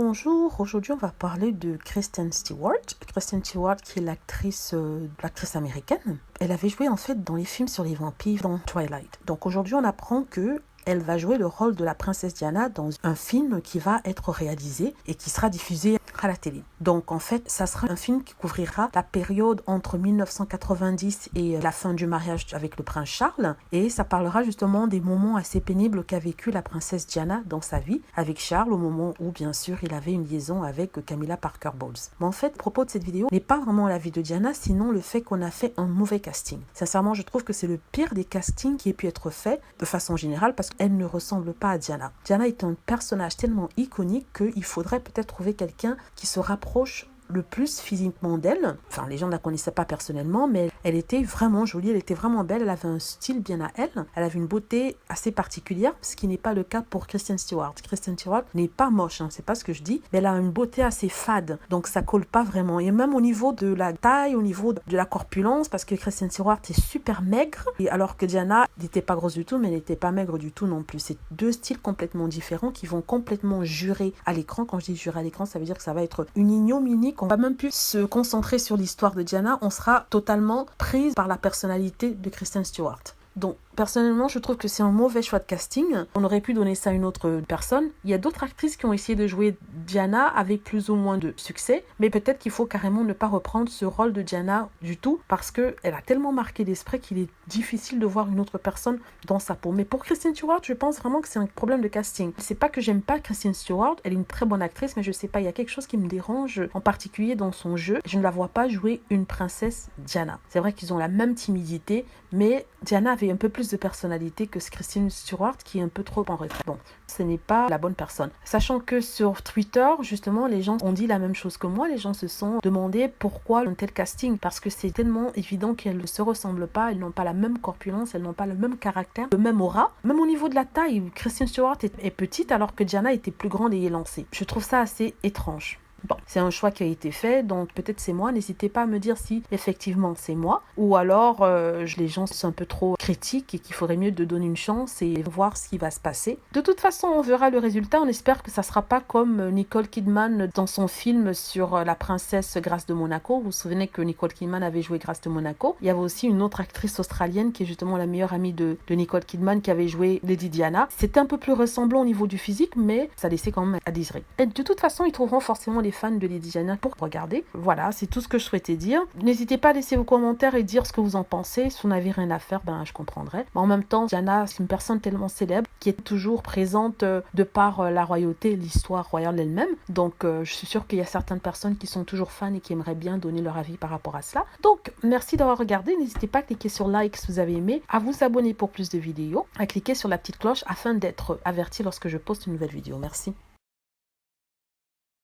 Bonjour, aujourd'hui on va parler de Kristen Stewart. Kristen Stewart qui est l'actrice américaine. Elle avait joué en fait dans les films sur les vampires dans Twilight. Donc aujourd'hui on apprend que elle va jouer le rôle de la princesse Diana dans un film qui va être réalisé et qui sera diffusé à la télé. Donc en fait, ça sera un film qui couvrira la période entre 1990 et la fin du mariage avec le prince Charles. Et ça parlera justement des moments assez pénibles qu'a vécu la princesse Diana dans sa vie avec Charles au moment où bien sûr il avait une liaison avec Camilla Parker Bowles. Mais en fait, le propos de cette vidéo n'est pas vraiment la vie de Diana, sinon le fait qu'on a fait un mauvais casting. Sincèrement, je trouve que c'est le pire des castings qui ait pu être fait de façon générale parce qu'elle ne ressemble pas à Diana. Diana est un personnage tellement iconique qu'il faudrait peut-être trouver quelqu'un qui se rapproche le plus physiquement d'elle. Enfin, les gens ne la connaissaient pas personnellement, mais elle était vraiment jolie, elle était vraiment belle, elle avait un style bien à elle, elle avait une beauté assez particulière, ce qui n'est pas le cas pour Kristen Stewart. Kristen Stewart n'est pas moche, c'est pas ce que je dis, mais elle a une beauté assez fade, donc ça colle pas vraiment. Et même au niveau de la taille, au niveau de la corpulence, parce que Kristen Stewart est super maigre, et alors que Diana n'était pas grosse du tout, mais elle n'était pas maigre du tout non plus. C'est deux styles complètement différents qui vont complètement jurer à l'écran. Quand je dis jurer à l'écran, ça veut dire que ça va être une ignominie. On va même plus se concentrer sur l'histoire de Diana, on sera totalement prise par la personnalité de Kristen Stewart. Donc, personnellement, je trouve que c'est un mauvais choix de casting. On aurait pu donner ça à une autre personne. Il y a d'autres actrices qui ont essayé de jouer Diana avec plus ou moins de succès, mais peut-être qu'il faut carrément ne pas reprendre ce rôle de Diana du tout, parce qu'elle a tellement marqué l'esprit qu'il est difficile de voir une autre personne dans sa peau. Mais pour Kristen Stewart, je pense vraiment que c'est un problème de casting. C'est pas que j'aime pas Kristen Stewart, elle est une très bonne actrice, mais je sais pas, il y a quelque chose qui me dérange, en particulier dans son jeu. Je ne la vois pas jouer une princesse Diana. C'est vrai qu'ils ont la même timidité, mais Diana avait un peu plus de personnalité que Kristen Stewart qui est un peu trop en retrait. Bon, ce n'est pas la bonne personne. Sachant que sur Twitter, justement, les gens ont dit la même chose que moi. Les gens se sont demandé pourquoi un tel casting, parce que c'est tellement évident qu'elles ne se ressemblent pas, elles n'ont pas la même corpulence, elles n'ont pas le même caractère, le même aura. Même au niveau de la taille, Kristen Stewart est petite alors que Diana était plus grande et élancée. Je trouve ça assez étrange. Bon, c'est un choix qui a été fait, donc peut-être c'est moi. N'hésitez pas à me dire si effectivement c'est moi, ou alors les gens sont un peu trop critiques et qu'il faudrait mieux de donner une chance et voir ce qui va se passer. De toute façon, on verra le résultat. On espère que ça sera pas comme Nicole Kidman dans son film sur la princesse Grâce de Monaco. Vous vous souvenez que Nicole Kidman avait joué Grâce de Monaco. Il y avait aussi une autre actrice australienne qui est justement la meilleure amie de Nicole Kidman qui avait joué Lady Diana. C'était un peu plus ressemblant au niveau du physique, mais ça laissait quand même à désirer. Et de toute façon, ils trouveront forcément les fans de Lady Diana pour regarder. Voilà, c'est tout ce que je souhaitais dire. N'hésitez pas à laisser vos commentaires et dire ce que vous en pensez. Si vous n'avez rien à faire, je comprendrai. Mais en même temps, Diana, c'est une personne tellement célèbre qui est toujours présente de par la royauté et l'histoire royale elle-même. Donc, je suis sûre qu'il y a certaines personnes qui sont toujours fans et qui aimeraient bien donner leur avis par rapport à cela. Donc, merci d'avoir regardé. N'hésitez pas à cliquer sur like si vous avez aimé, à vous abonner pour plus de vidéos, à cliquer sur la petite cloche afin d'être averti lorsque je poste une nouvelle vidéo. Merci.